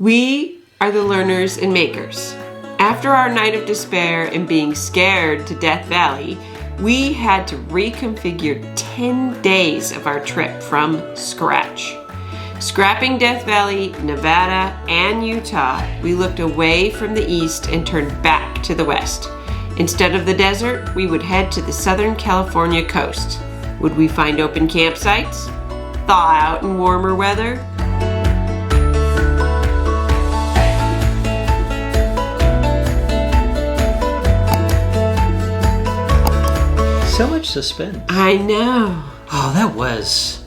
We are the learners and makers. After our night of despair and being scared to Death Valley, we had to reconfigure 10 days of our trip from scratch. Scrapping Death Valley, Nevada, and Utah, we looked away from the east and turned back to the west. Instead of the desert, we would head to the Southern California coast. Would we find open campsites? Thaw out in warmer weather? So much suspense. I know. Oh, that was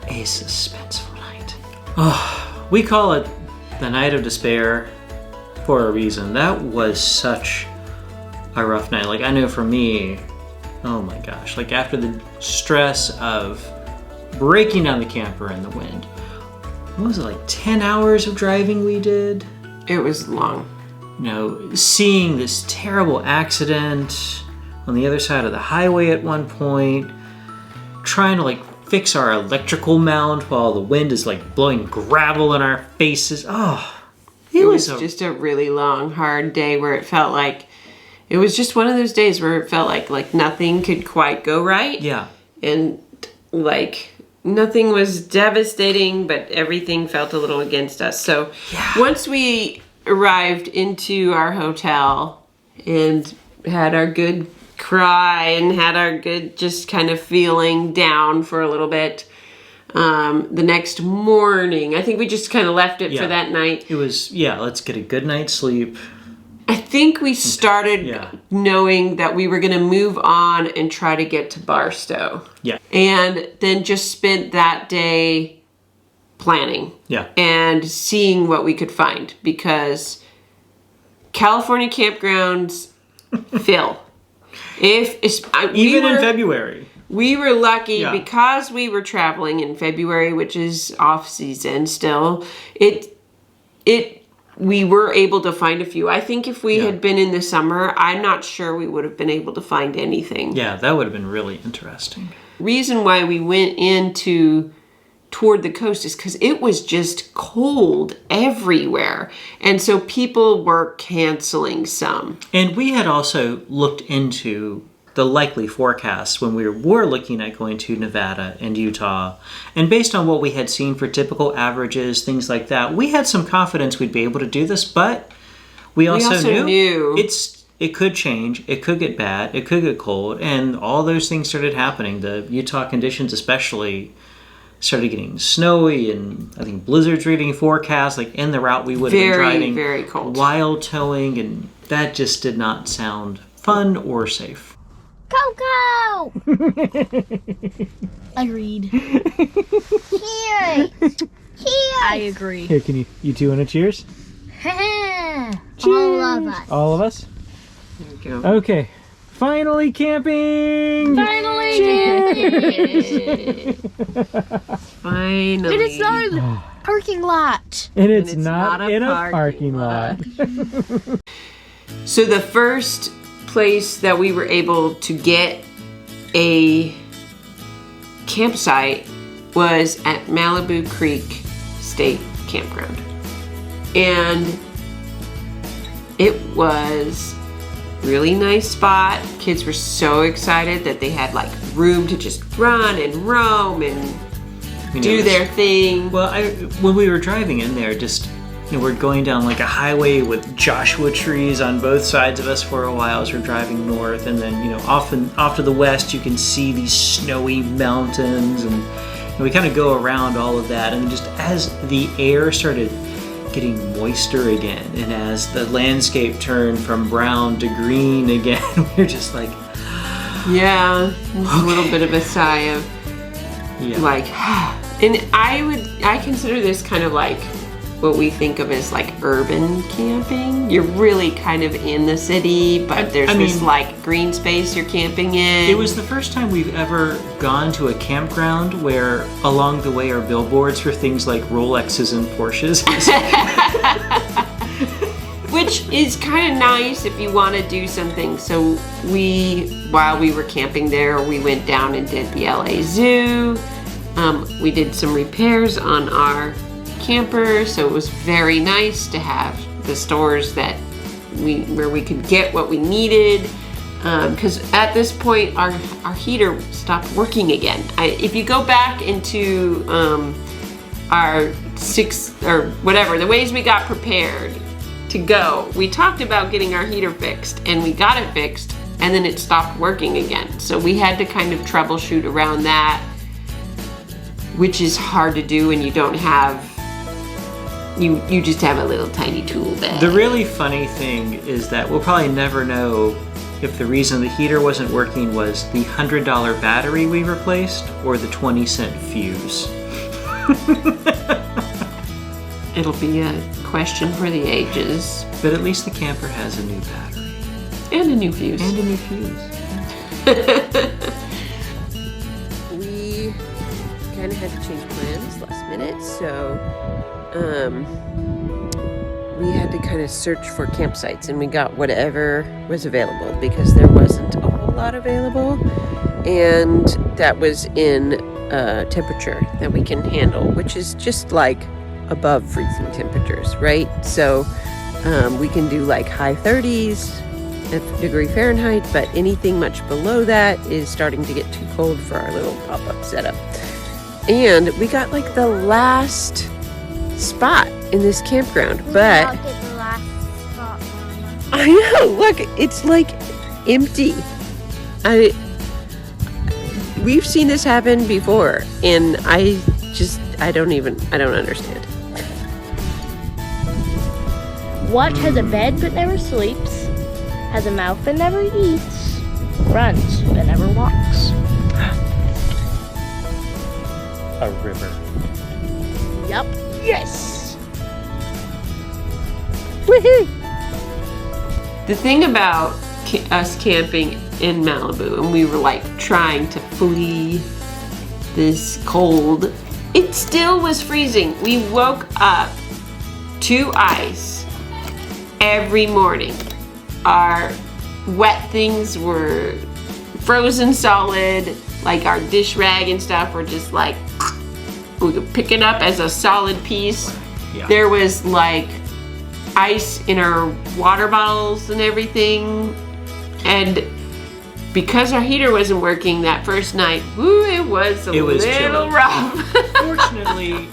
a suspenseful night. Oh, we call it the night of despair for a reason. That was such a rough night. Like, I know for me, oh my gosh, like after the stress of breaking down the camper in the wind, what was it, like 10 hours of driving we did? It was long. You know, seeing this terrible accident on the other side of the highway at one point, trying to like fix our electrical mount while the wind is like blowing gravel in our faces. Oh, it was just a really long, hard day where it felt like, it was just one of those days where it felt like nothing could quite go right. Yeah. And like nothing was devastating, but everything felt a little against us. So once we arrived into our hotel and had our good cry and had our good just kind of feeling down for a little bit, the next morning, I think we just kind of left it for that night. It was, let's get a good night's sleep. I think we started knowing that we were going to move on and try to get to Barstow. Yeah. And then just spent that day planning. Yeah. And seeing what we could find, because California campgrounds fill. Even in February. We were lucky because we were traveling in February, which is off season still. We were able to find a few. I think if we had been in the summer, I'm not sure we would have been able to find anything. Yeah, that would have been really interesting. Reason why we went toward the coast is because it was just cold everywhere. And so people were canceling some. And we had also looked into the likely forecasts when we were looking at going to Nevada and Utah. And based on what we had seen for typical averages, things like that, we had some confidence we'd be able to do this, but we also knew it could change, it could get bad, it could get cold, and all those things started happening. The Utah conditions especially started getting snowy, and I think blizzards reading forecasts, like in the route we would have been driving. Very cold. Wild towing, and that just did not sound fun or safe. Coco! Agreed. Cheers! Cheers! I agree. Here, can you two want to cheers? Cheers! All of us. All of us? There you go. Okay. Finally camping! Finally camping! Finally. It is not a parking lot. And it's not in a parking lot. So the first place that we were able to get a campsite was at Malibu Creek State Campground. And it was a really nice spot. Kids were so excited that they had like room to just run and roam and do their thing. Well, when we were driving in there, we're going down like a highway with Joshua trees on both sides of us for a while as we're driving north, and then off to the west you can see these snowy mountains, and we kind of go around all of that, and just as the air started getting moister again, and as the landscape turned from brown to green again, we were just like, a little bit of a sigh of like, and I consider this kind of like what we think of as like urban camping. You're really kind of in the city, but there's this like green space you're camping in. It was the first time we've ever gone to a campground where along the way are billboards for things like Rolexes and Porsches. Which is kind of nice if you want to do something. So while we were camping there, we went down and did the LA Zoo. We did some repairs on our camper, so it was very nice to have the stores where we could get what we needed. Because at this point, our heater stopped working again. If you go back into our the ways we got prepared to go, we talked about getting our heater fixed, and we got it fixed, and then it stopped working again. So we had to kind of troubleshoot around that, which is hard to do when you don't have, you just have a little tiny tool bag. The really funny thing is that we'll probably never know if the reason the heater wasn't working was the $100 battery we replaced or the 20-cent fuse. It'll be a question for the ages. But at least the camper has a new battery. And a new fuse. And a new fuse. We kind of had to change plans last minute, so we had to kind of search for campsites, and we got whatever was available because there wasn't a whole lot available, and that was in temperature that we can handle, which is just like above freezing temperatures, right? So we can do like high 30s degree Fahrenheit, but anything much below that is starting to get too cold for our little pop-up setup. And we got like the last spot in this campground, but I'll get the last spot, Mama. I know, look, it's like empty. We've seen this happen before, and I don't understand. What has a bed but never sleeps, has a mouth but never eats, runs but never walks? A river. Yup. Yes! Woohoo! The thing about us camping in Malibu, and we were like trying to flee this cold, it still was freezing. We woke up to ice every morning. Our wet things were frozen solid, like our dish rag and stuff were just like, we could pick it up as a solid piece. Yeah. There was like ice in our water bottles and everything. And because our heater wasn't working that first night, it was a little chilly. rough. Fortunately,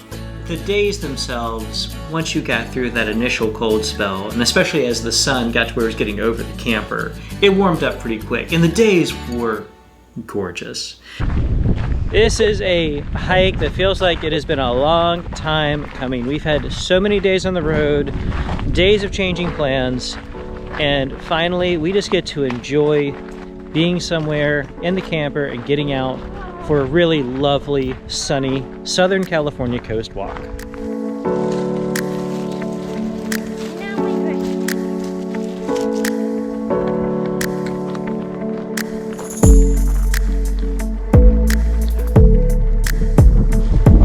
the days themselves, once you got through that initial cold spell, and especially as the sun got to where it was getting over the camper, it warmed up pretty quick, and the days were gorgeous. This is a hike that feels like it has been a long time coming. We've had so many days on the road, days of changing plans, and finally we just get to enjoy being somewhere in the camper and getting out for a really lovely, sunny Southern California coast walk.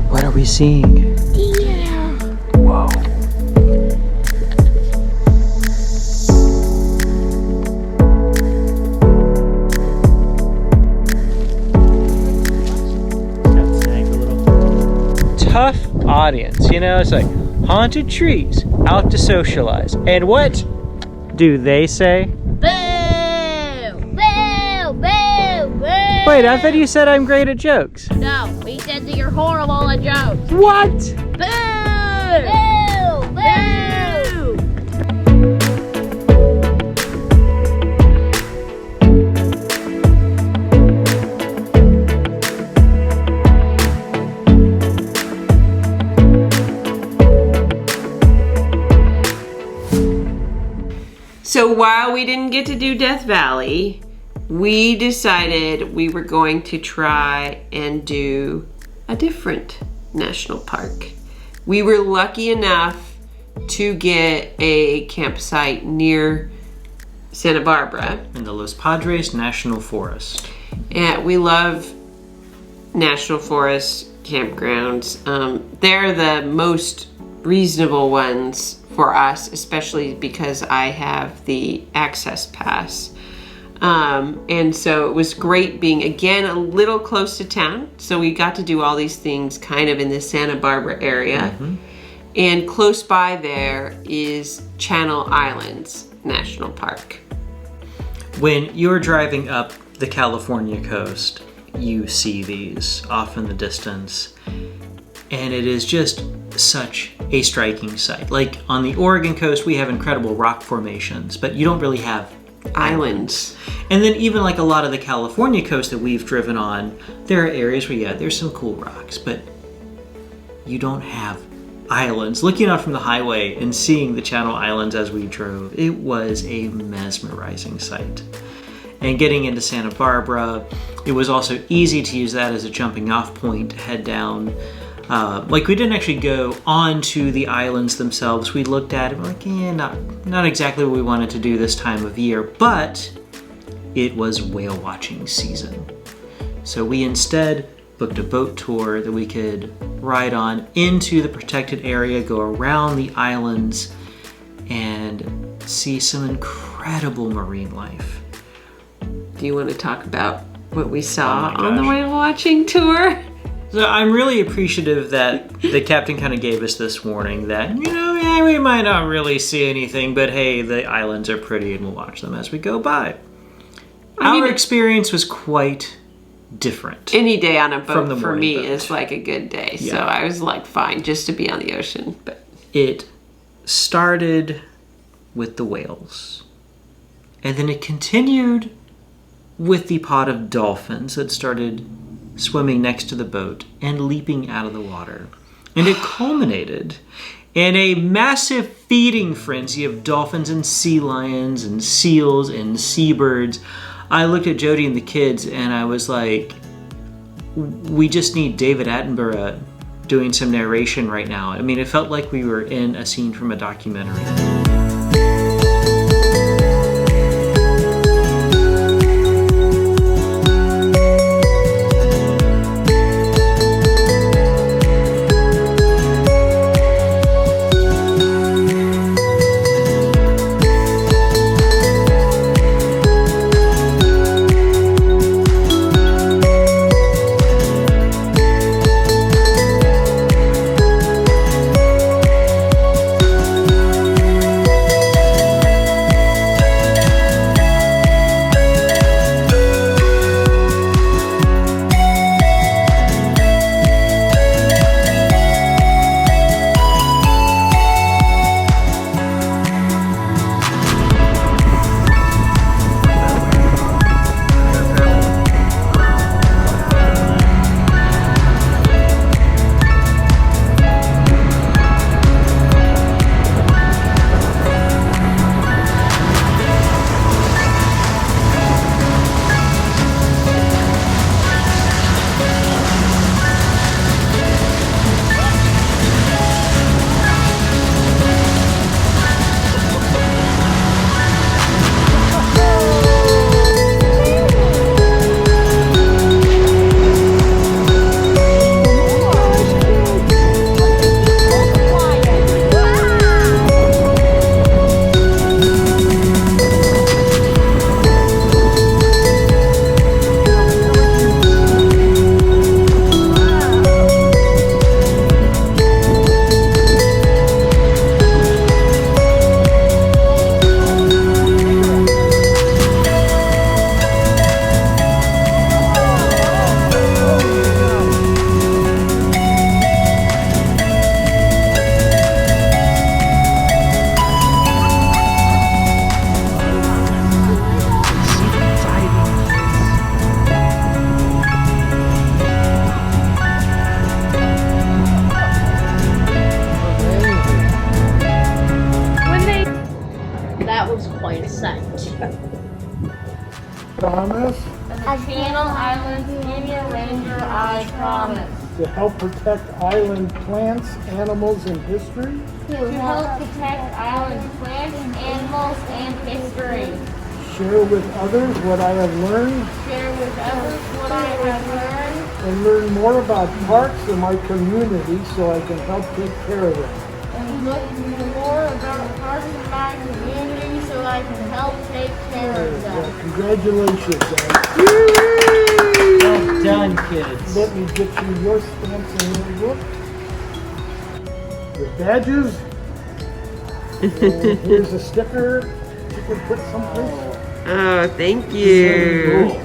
What are we seeing? Whoa. Tough audience, you know, it's like haunted trees, out to socialize. And what do they say? Boo! Boo! Boo! Boo! Wait, I thought you said I'm great at jokes. No, we said that you're horrible at jokes. What? Boo! Boo! Boo! So while we didn't get to do Death Valley, we decided we were going to try and do a different national park. We were lucky enough to get a campsite near Santa Barbara. In the Los Padres National Forest. And we love national forest campgrounds. They're the most reasonable ones for us, especially because I have the access pass. And so it was great being, again, a little close to town. So we got to do all these things kind of in the Santa Barbara area. And close by there is Channel Islands National Park. When you're driving up the California coast, you see these off in the distance, and it is just such a striking sight. Like on the Oregon coast, we have incredible rock formations, but you don't really have Islands. And then even like a lot of the California coast that we've driven on, there are areas where, yeah, there's some cool rocks, but you don't have islands. Looking out from the highway and seeing the Channel Islands as we drove, it was a mesmerizing sight. And getting into Santa Barbara, it was also easy to use that as a jumping off point to head down. Like we didn't actually go onto the islands themselves. We looked at it and we're like, not exactly what we wanted to do this time of year, but it was whale watching season. So we instead booked a boat tour that we could ride on into the protected area, go around the islands, and see some incredible marine life. Do you want to talk about what we saw Oh my on the gosh. whale watching tour? So I'm really appreciative that the captain kind of gave us this warning that, yeah, we might not really see anything, but hey, the islands are pretty and we'll watch them as we go by. Our experience was quite different. Any day on a From boat the for morning me boat. is like a good day. So Yeah. I was like, fine, just to be on the ocean. But It started with the whales, and then it continued with the pod of dolphins that started swimming next to the boat and leaping out of the water. And it culminated in a massive feeding frenzy of dolphins and sea lions and seals and seabirds. I looked at Jody and the kids and I was like, we just need David Attenborough doing some narration right now. I mean, it felt like we were in a scene from a documentary. That was quite a sight. Promise Channel Islands Indian Ranger, I promise. to help protect island plants, animals, and history. To help protect island plants, animals, and history. Share with others what I have learned Share with others what I have learned and learn more about parks in my community so I can help take care of them. and look more about parts of my community so I can help take care of them. Well, congratulations, guys. Well done, kids. Let me get you your stamps and your book. your badges. And here's a sticker you can put someplace. Oh, thank you.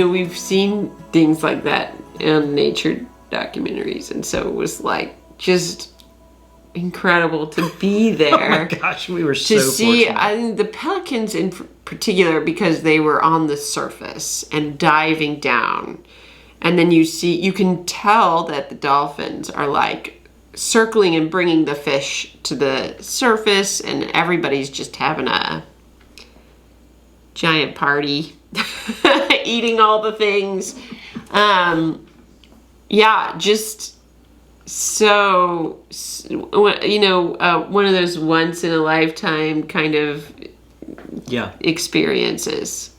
We've seen things like that in nature documentaries, and so it was like just incredible to be there. Oh my gosh, we were so to see. fortunate. I think the pelicans in particular, because they were on the surface and diving down, and then you can tell that the dolphins are like circling and bringing the fish to the surface, and everybody's just having a giant party, eating all the things. Just so, one of those once in a lifetime kind of experiences.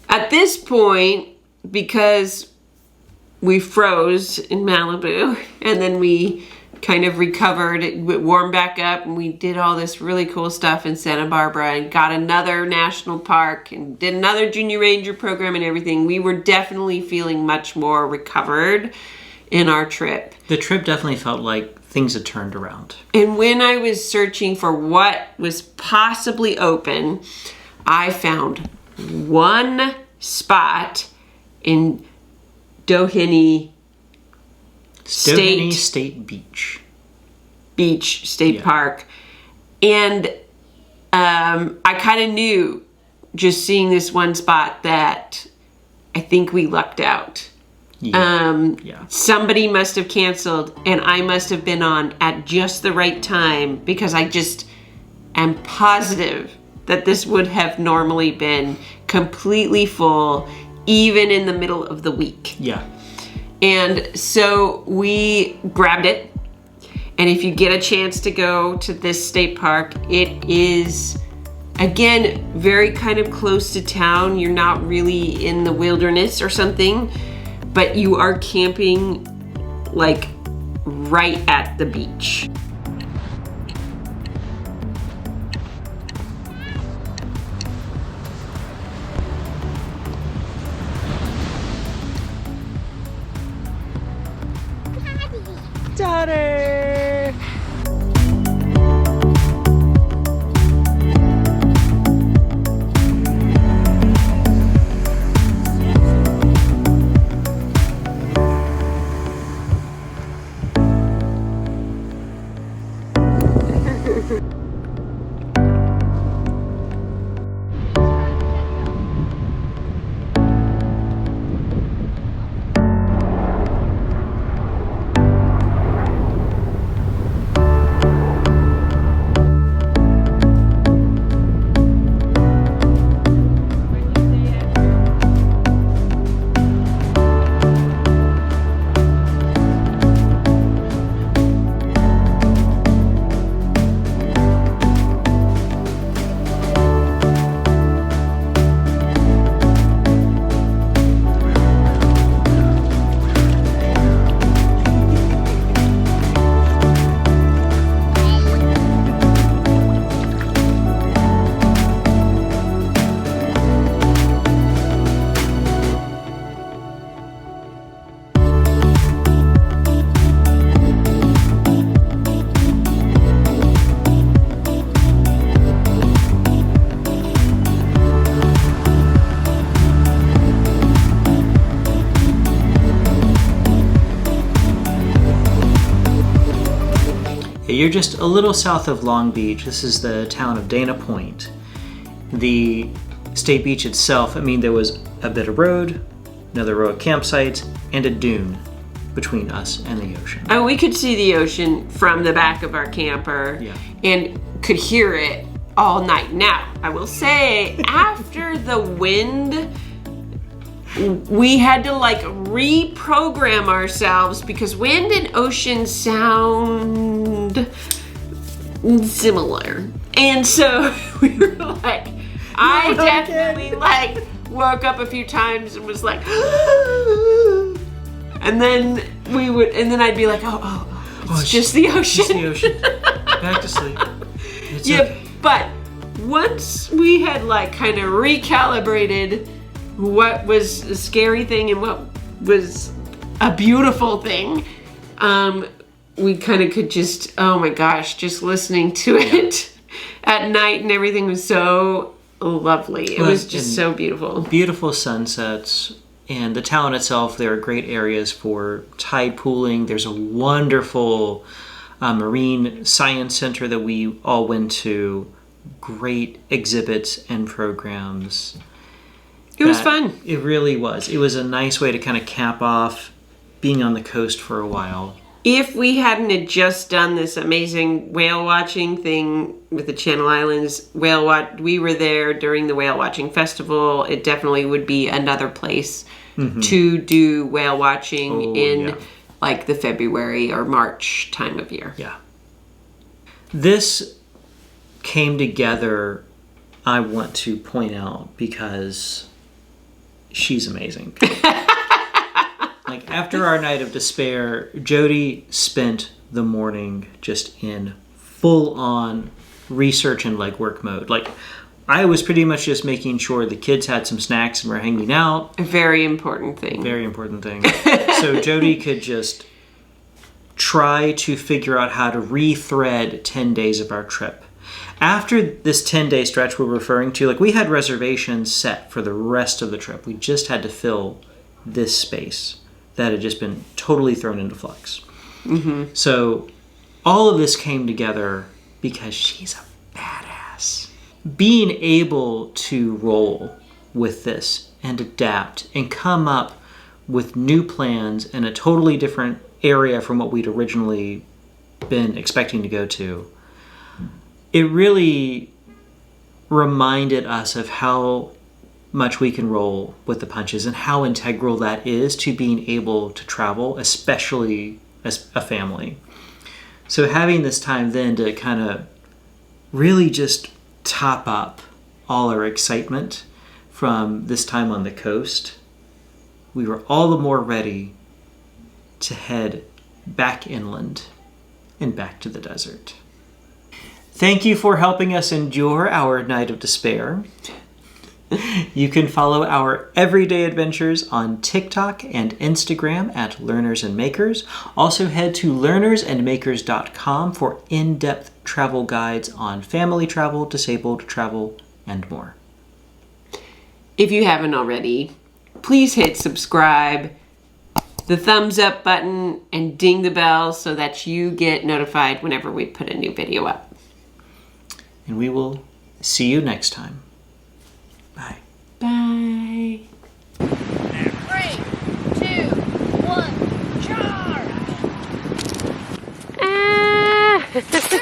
At this point, because we froze in Malibu and then we kind of recovered, it warmed back up, and we did all this really cool stuff in Santa Barbara and got another national park and did another junior ranger program and everything. We were definitely feeling much more recovered in our trip. The trip definitely felt like things had turned around. And when I was searching for what was possibly open, I found one spot in Doheny State Beach State Park. And I kind of knew, just seeing this one spot, that I think we lucked out. Somebody must have canceled, and I must have been on at just the right time, because I just am positive that this would have normally been completely full, even in the middle of the week. Yeah. And so we grabbed it. And if you get a chance to go to this state park, it is, again, very kind of close to town. You're not really in the wilderness or something, but you are camping like right at the beach. Daughter! You're just a little south of Long Beach. This is the town of Dana Point. The state beach itself, there was a bit of road, another row of campsites, and a dune between us and the ocean. Oh, we could see the ocean from the back of our camper and could hear it all night. Now, I will say, after the wind, we had to like reprogram ourselves, because wind and ocean sound similar. And so we were like, I definitely like woke up a few times and was like, and then I'd be like, it's just the ocean. Just the ocean. Back to sleep. It's okay. But once we had like kind of recalibrated what was a scary thing and what was a beautiful thing, we kind of could just, oh my gosh, just listening to it at night and everything was so lovely. It was just so beautiful. Beautiful sunsets. And the town itself, there are great areas for tide pooling. There's a wonderful marine science center that we all went to. Great exhibits and programs. It was fun. It really was. It was a nice way to kind of cap off being on the coast for a while. If we hadn't had just done this amazing whale watching thing with the Channel Islands whale watch, we were there during the whale watching festival. It definitely would be another place to do whale watching in like the February or March time of year. Yeah. This came together, I want to point out, because she's amazing. Like, after our night of despair, Jody spent the morning just in full-on research and legwork mode. Like, I was pretty much just making sure the kids had some snacks and were hanging out. A very important thing. Very important thing. So Jody could just try to figure out how to rethread 10 days of our trip. After this 10-day stretch we're referring to, like, we had reservations set for the rest of the trip. We just had to fill this space that had just been totally thrown into flux. So all of this came together because she's a badass. Being able to roll with this and adapt and come up with new plans in a totally different area from what we'd originally been expecting to go to, it really reminded us of how much we can roll with the punches and how integral that is to being able to travel, especially as a family. So having this time then to kind of really just top up all our excitement from this time on the coast, we were all the more ready to head back inland and back to the desert. Thank you for helping us endure our night of despair. You can follow our everyday adventures on TikTok and Instagram at Learners and Makers. Also head to learnersandmakers.com for in-depth travel guides on family travel, disabled travel, and more. If you haven't already, please hit subscribe, the thumbs up button, and ding the bell so that you get notified whenever we put a new video up. And we will see you next time. Bye. Bye. 3, 2, 1, charge!